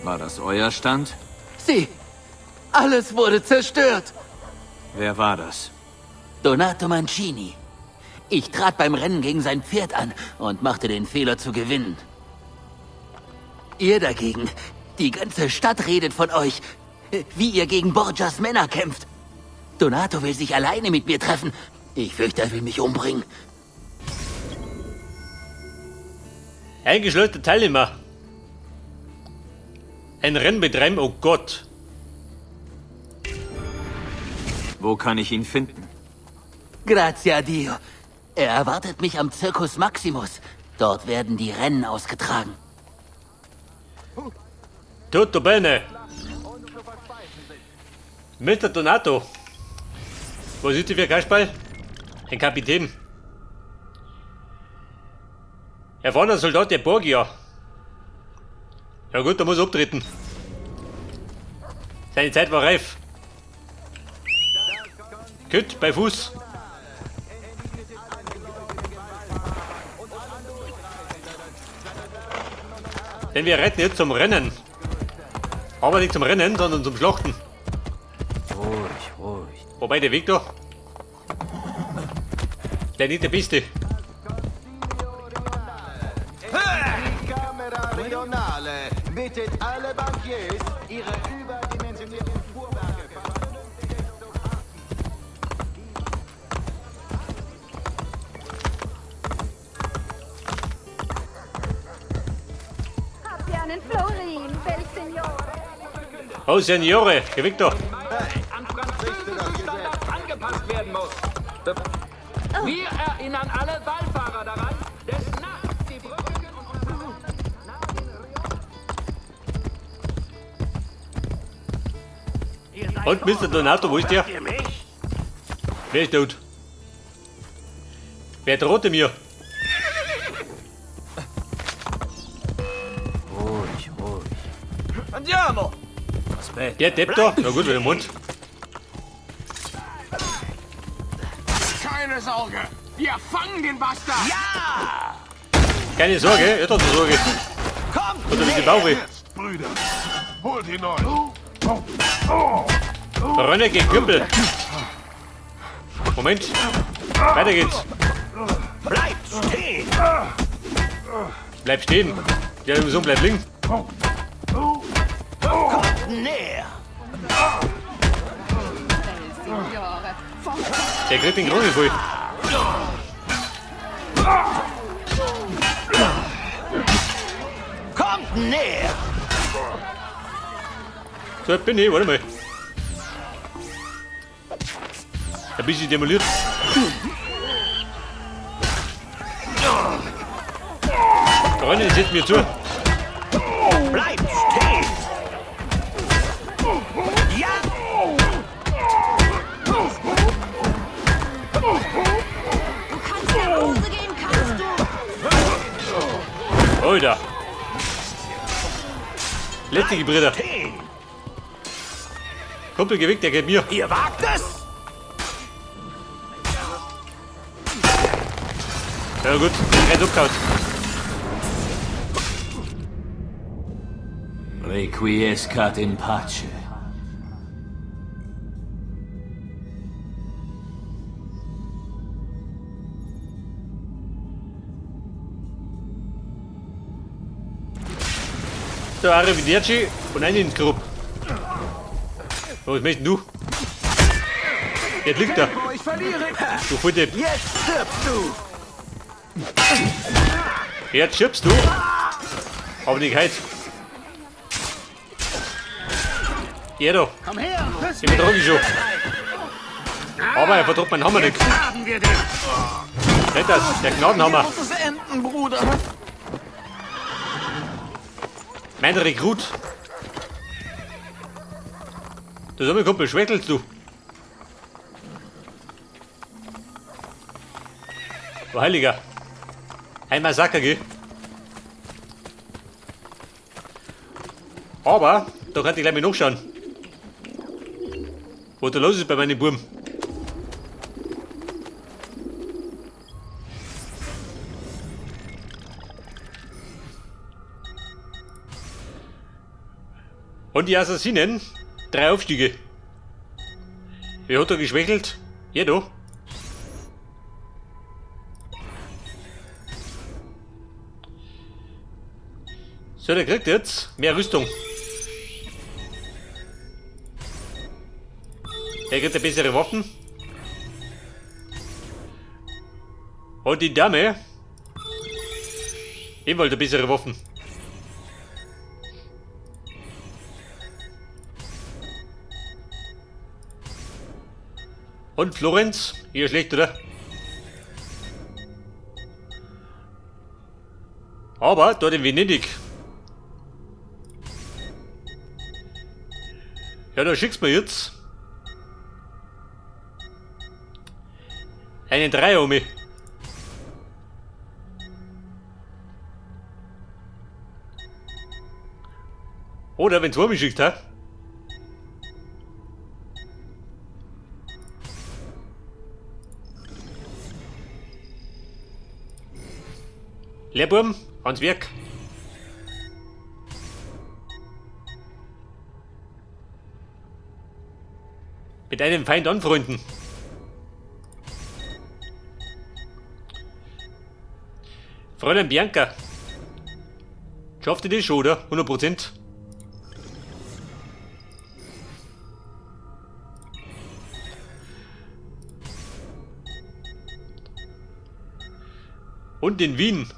War das euer Stand? Sieh, alles wurde zerstört. Wer war das? Donato Mancini. Ich trat beim Rennen gegen sein Pferd an und machte den Fehler zu gewinnen. Ihr dagegen, die ganze Stadt redet von euch, wie ihr gegen Borgias Männer kämpft. Donato will sich alleine mit mir treffen. Ich fürchte, er will mich umbringen. Eingeschleuderte Teilnehmer. Ein Rennen betreiben, oh Gott. Wo kann ich ihn finden? Grazie a Dio. Er erwartet mich am Circus Maximus. Dort werden die Rennen ausgetragen. Tutto bene. Mr. Donato. Was ist die für Kasperl? Ein Kapitän. Erfahrener Soldat der Borgia. Ja gut, da muss er abtreten. Seine Zeit war reif. Gut, bei Fuß. Denn wir reiten jetzt zum Rennen. Aber nicht zum Rennen, sondern zum Schlachten. Ruhig. Wobei der Weg da. Der nicht der beste. Camera Regionale bittet alle Bankiers, ihre überdimensionierten Fuhrwerke Habt ihr einen Florin, bel Signore? Oh, Signore, geh weg da. An französischen Standard angepasst werden muss. Wir erinnern alle Wallfahrer daran, des Nachts die Brücken Und Mr. Donato, wo ist der? Wer ist tot? Wer drohte mir? Ruhig. Andiamo! Der Depp da? Na gut, wieder im Mund. Keine Sorge! Wir fangen den Bastard! Ja! Keine Sorge, er hat eine Sorge. Kommt! Oder wie die Bauche. Brüder, holt ihn euch. Rönne gegen Küppel. Moment. Weiter geht's. Bleibt stehen! Bleib stehen. Der Sohn bleibt liegen. Näher! Signore, Der kriegt den Krone voll. Kommt näher! So, ich bin ich, warte mal. Ein bisschen demoliert. Freunde, setzt mir zu. Bleibt stehen! Ja! du kannst nach Hause gehen, kannst du? Alter. Letzte Brüder. Stehen! Kumpel gewickt, der geht mir. Ihr wagt es? Ja gut, kein Abkaut. Requiescat in pace. So, Arrivederci und einen ins Grub. Was möchtest du? Jetzt liegt er. Ich verliere! Du Volldepp. Jetzt stirbst du! Jetzt schiebst du. Aber nicht heute. Ja da, Komm her! ich betrage schon. Aber er verdroht meinen Hammer nicht. Haben wir den! Seht das, der Gnadenhammer. Muss es enden, Bruder! Mein Rekrut. Du sag mal, Kumpel, schwächelst du? Du Heiliger. Ein Massaker, gell? Aber, da kann ich gleich mal nachschauen. Was da los ist bei meinen Buben. Und die Assassinen, 3 Aufstiege. Wer hat da geschwächelt? Jeder. So, der kriegt jetzt mehr Rüstung. Der kriegt eine bessere Waffen. Und die Dame ebenfalls eine bessere Waffen. Und Florenz, eher schlecht, oder? Aber dort in Venedig. Ja, da schickst du mir jetzt einen Dreier um mich. Oder wenn du mich schickst, ha? Lehrbuben, ans Werk. Mit einem Feind anfreunden. Fräulein Bianca. Schafft ihr das schon, oder? 100%. Und in Wien.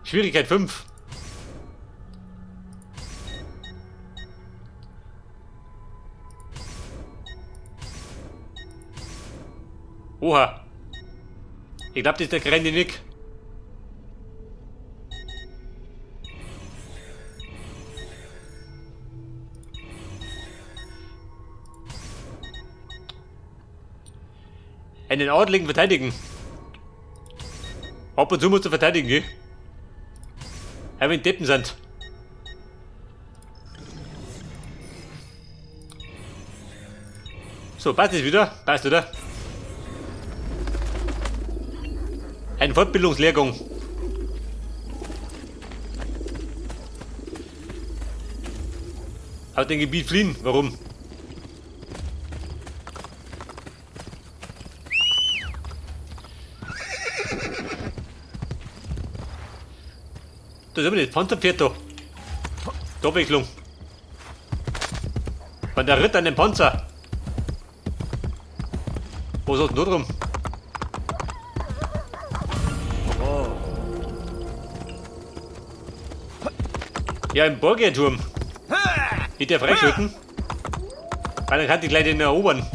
Schwierigkeit 5. Oha. Ich glaube, das ist der kleine Nick. Einen Adligen verteidigen. Ab und zu musst du verteidigen, gell? Aber wenn Deppen sind. So, passt es wieder? Passt, oder? Ein Fortbildungslehrgang. Aus dem Gebiet fliehen. Warum? Das ist aber das Panzerpferd da. Die Abwechslung. Von der Ritter an den Panzer. Was hast du da drum? Ja, im Borgierturm. Nicht der freischütten. Weil dann kann die gleich den erobern.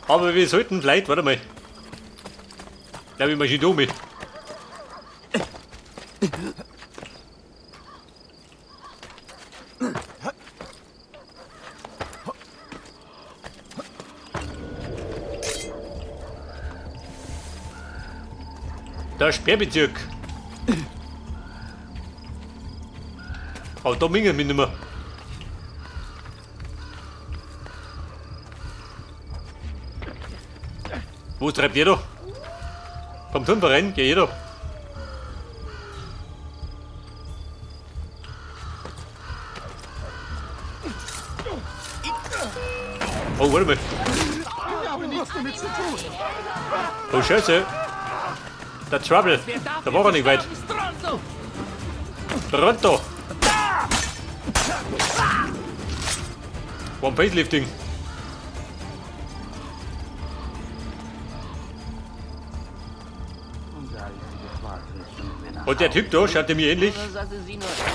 Aber wir sollten vielleicht, warte mal. Da bin ich schon mit. Der Sperrbezirk. Aber da mingen wir nicht mehr. Wo treibt jeder? Vom Turnverein? Ja, jeder. Oh, warte mal. Oh, Scheiße. Der Trouble. Da war er nicht weit. Pronto. One Facelifting. Und der Typ da schaut mir ähnlich.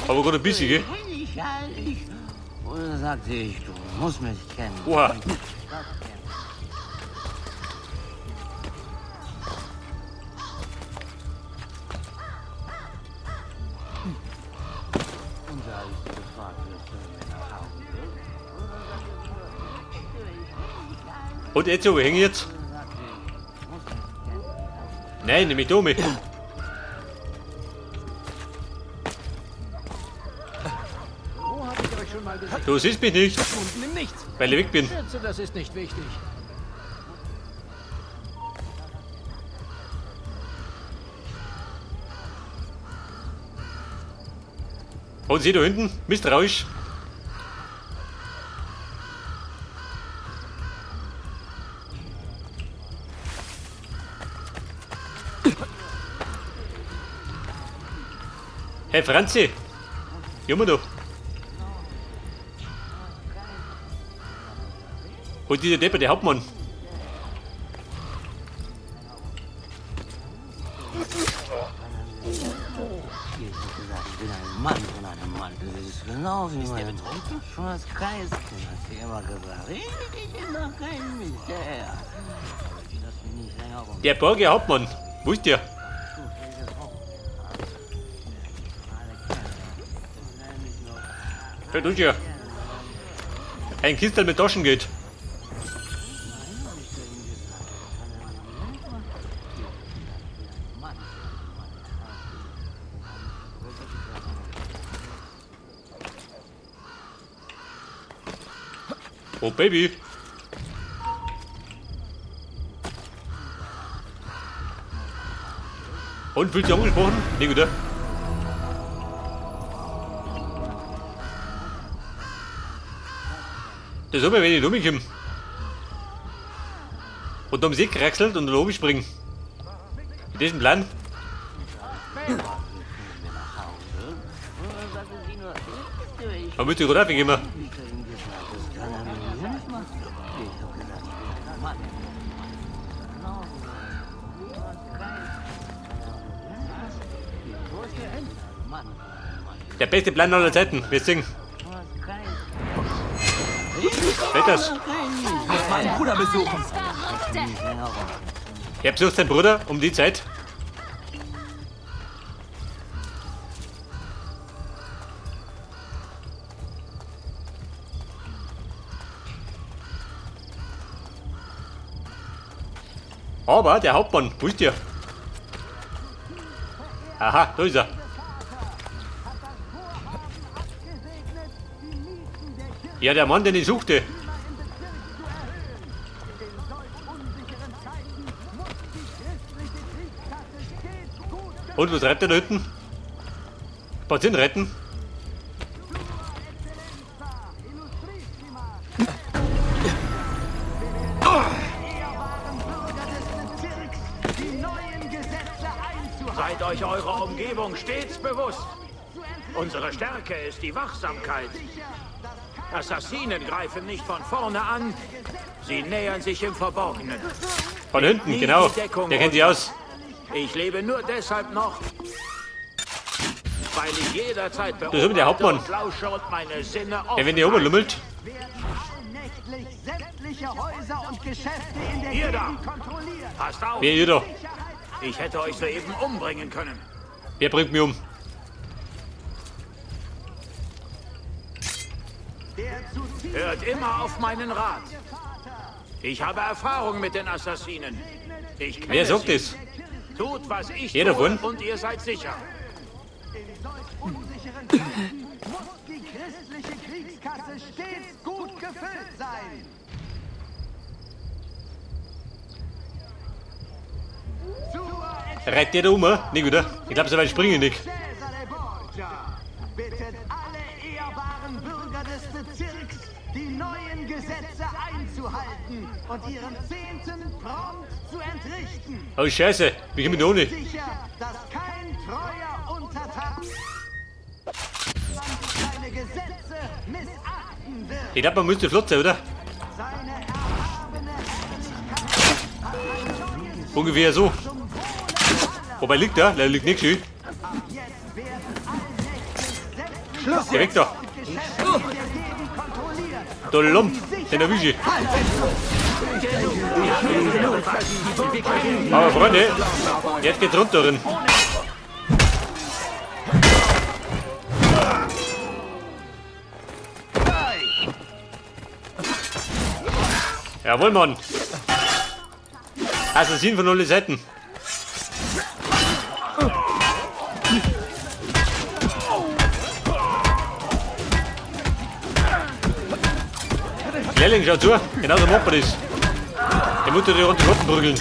Aber gerade ein bisschen, gell? Oder sagte ich, du musst mich kennen. Oha. Und jetzt so, wo hänge ich jetzt? Nein, nimm mich da mit. Wo habe ich euch schon mal gesehen? Du siehst mich nicht, Verschwunden im Nichts. weil ich weg bin. Ich schätze, das ist nicht wichtig. Und sieh da hinten, misstrauisch. Hey Franzi, Junge doch. Und dieser Deppe, der Hauptmann. Mann von einem Mann. Das ist genau wie mein schon das Geist. Hast du immer gesagt. Ich bin doch kein Misär. Lass mich nicht länger rum. Der Borge Hauptmann. Wo ist der? Hört uns ja. Ein Kistel mit Taschen geht. Oh Baby. Und, fühlst du dich angesprochen? Nee, gut, oder? Das haben wir, wenn ich rumkomme. Und am See kraxelt und da oben springen. Mit diesem Plan. Man müsste gerade aufhängen immer. Der beste Plan aller Zeiten. Wir singen. Wer das? Meinen Bruder besuchen. Er besucht seinen Bruder um die Zeit. Aber der Hauptmann, wo ist der? Aha, da ist er. Ja, der Mann, den ich suchte. Und was reibt er da hinten? Patienten retten? Seid euch eurer Umgebung stets bewusst. Unsere Stärke ist die Wachsamkeit. Assassinen greifen nicht von vorne an. Sie nähern sich im Verborgenen. Von hinten, genau. Der kennt sich aus. Ich lebe nur deshalb noch, weil ich jederzeit Das ist der Hauptmann. und lausche und meine Sinne Der, wenn der oben lummelt. nächtlich sämtliche Häuser und Geschäfte in der Ihr da! Gegend kontrolliert. Passt auf! Wer jeder? Ich hätte euch soeben umbringen können. Wer bringt mich um? Hört immer auf meinen Rat. Ich habe Erfahrung mit den Assassinen. Ich kenne Wer sagt sie. das? Tut, was ich Jeder tue, von? und ihr seid sicher. In solch unsicheren Zeiten muss die christliche Kriegskasse stets gut gefüllt sein. Reibt der da um? Nicht, oder? Ich glaube, so weit springe ich nicht. Cesare Borgia bittet alle ehrbaren Bürger des Bezirks, die neuen Gesetze einzuhalten und ihren Zehnten prompt zu entrichten. Oh, Scheiße. Wie komme ich da ohne? Sicher, dass kein treuer Untertan seine Gesetze missachten wird. Ich glaube, man müsste flott sein, oder? Seine erhabene Herrlichkeit Ungefähr so. Wobei liegt er? Der liegt nicht schön. jetzt werden allnächtlich Der weg da. Geschäfte in der Gegend kontrolliert. Der Lump. Den erwische ich. Aber Freunde, jetzt geht's runter drin. Jawohl, Mann. Assassin von alle Seiten. Lehrling, schau zu. Genau so macht man das. Die Mutter die runter Gotten prügeln.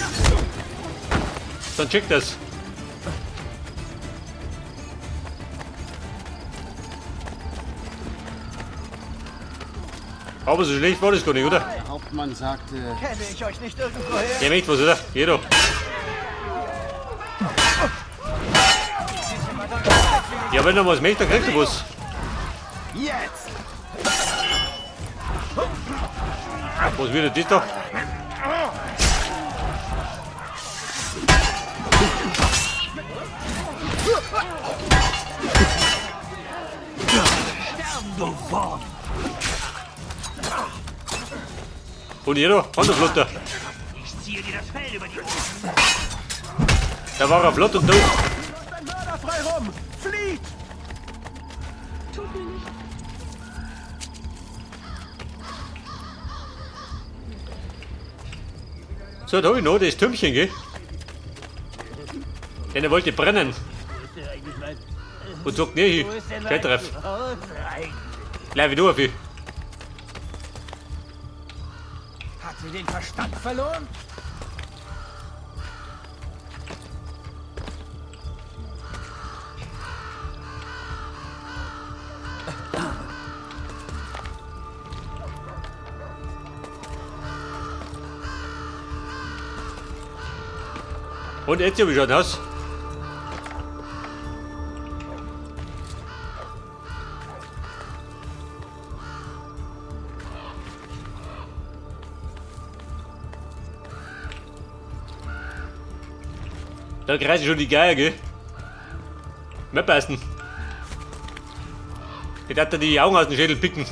Dann checkt das. Aber so schlecht war das gar nicht, oder? Der Hauptmann sagte... Kenne ich euch nicht irgendwoher? Der möchte was, oder? Jeder. Ja, wenn er was möchte, dann kriegt er was. Jetzt! Was wird das da? Und jeder, andere Flotter. Ich ziehe dir das Fell über die Ohren. Da war er flott und tot. Ein Mörder frei rum! Flieht! Tut mir nicht. So, da hab ich noch das Türmchen, gell? Denn er wollte brennen. Und sagt nie hin. Kein Treff. Bleib nur auf ihn. Hat sie den Verstand verloren? Und jetzt wie schaut aus? Da kreisen schon die Geier, gell? Mehr passen. Ich darf da die Augen aus dem Schädel picken.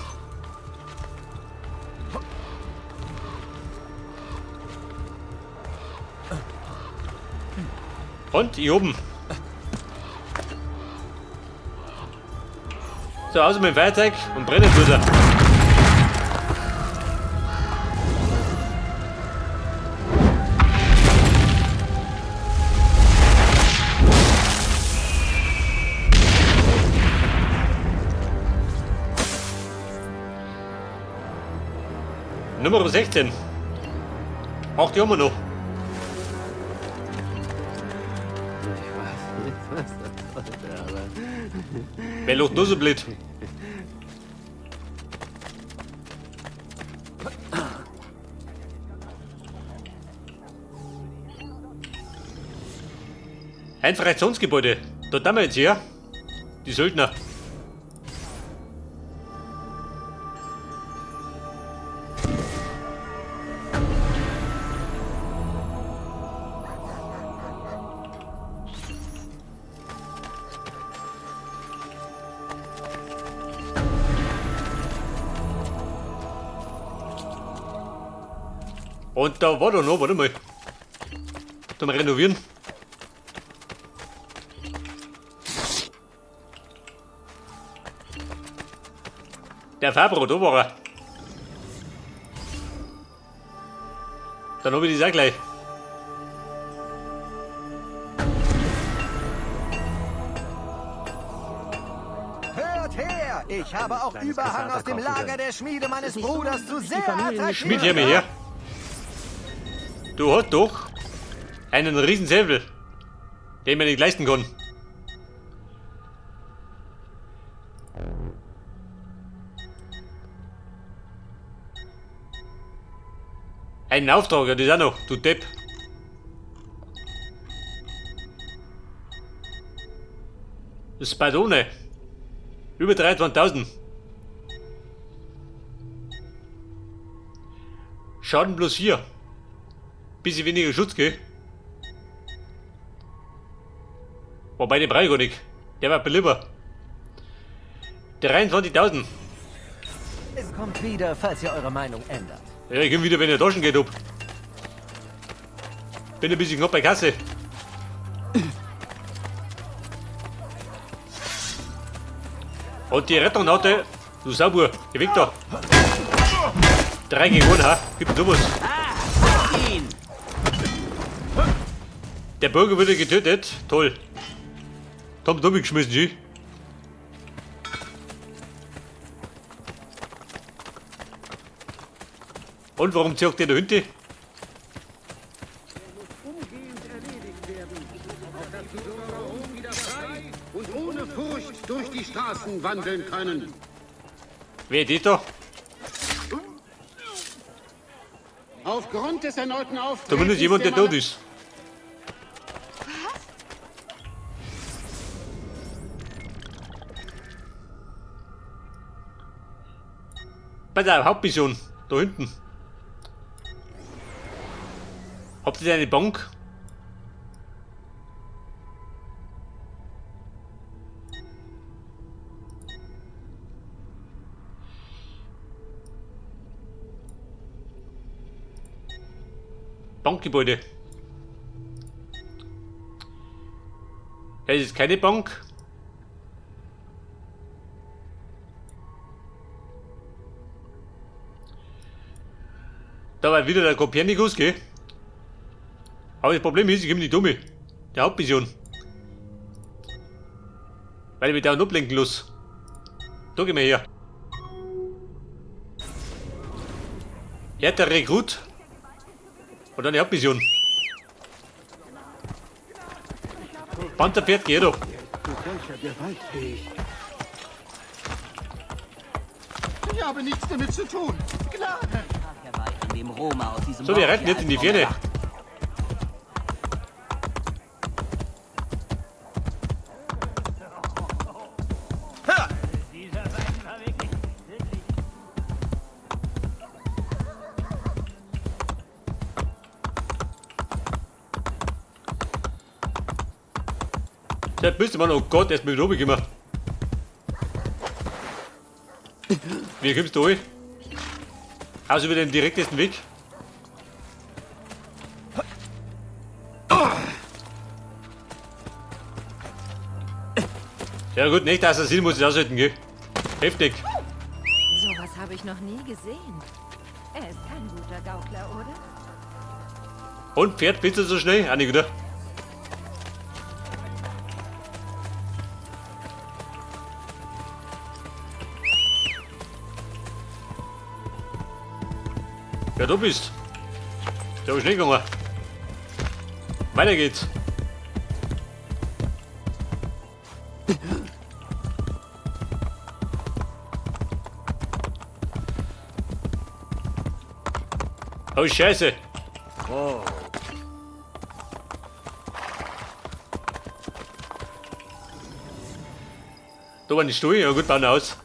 Und hier oben. So, aus mit dem Feuerzeug und brennen tut er. Nummer 16. 8 haben wir noch. Wer lacht nur so blöd? Ein Fraktionsgebäude. Dort haben wir jetzt her. Die Söldner. Und da war doch noch, warte mal. Da mal renovieren. Der Fabro, da war er. Dann hab ich das auch gleich. Hört her! Ich habe auch Überhang aus dem Lager der Schmiede meines Bruders zu sehr attraktiven... Schmied hier mir her. Du hast doch einen riesen Säbel, den man nicht leisten kann. Einen Auftrag, ja, das ist auch noch, du Depp. Spadone. Über 23.000. Schaden plus 4. Bisschen weniger Schutz, gell? Wobei den brauche ich gar nicht. Der war belieber. 23.000. Es kommt wieder, falls ihr eure Meinung ändert. Ja, ich komm wieder, wenn der Taschen geht ab. Bin ein bisschen knapp bei Kasse. Und die Retternautte, du Sauber, geh weg da. 3 gegen 1, ha? Gib mir sowas. Ihn! Der Bürger wurde getötet. Toll. Tom Dummi geschmissen, sie. Und warum zieht der da hinten? Und ohne Furcht durch die Straßen wandeln können. Wer ist da? Aufgrund des erneuten Auftretens Zumindest jemand, der tot ist. Pass auf, Hauptmission. Da hinten. Habt ihr eine Bank? Bankgebäude. Das ist keine Bank. Da war wieder der Kopernikus, gell? Aber das Problem ist, ich komme nicht dumme. Der Hauptmission. Weil ich mich da ablenken muss. Da gehen wir her. Er hat der Rekrut. Und dann die Hauptmission. Panzerpferd, geh doch. Ich habe nichts damit zu tun. Gnade! An dem Roma aus diesem So, wir Dorf retten hier jetzt in die Albtraum Ferne. gemacht. Da müsste man, oh Gott, erst mit oben gemacht. Wie kommst du rein? Also über den direktesten Weg. Ja gut, nicht der Assassin muss ich aushalten, gell? Heftig. Sowas habe ich noch nie gesehen. Er ist kein guter Gaukler, oder? Und Pferd bitte so schnell? Auch nicht gedacht. Ja, du bist. Da ist schnell gegangen. Weiter geht's. Oh, Scheiße. Oh. Da war ein Stuhl, ja gut, bauen aus.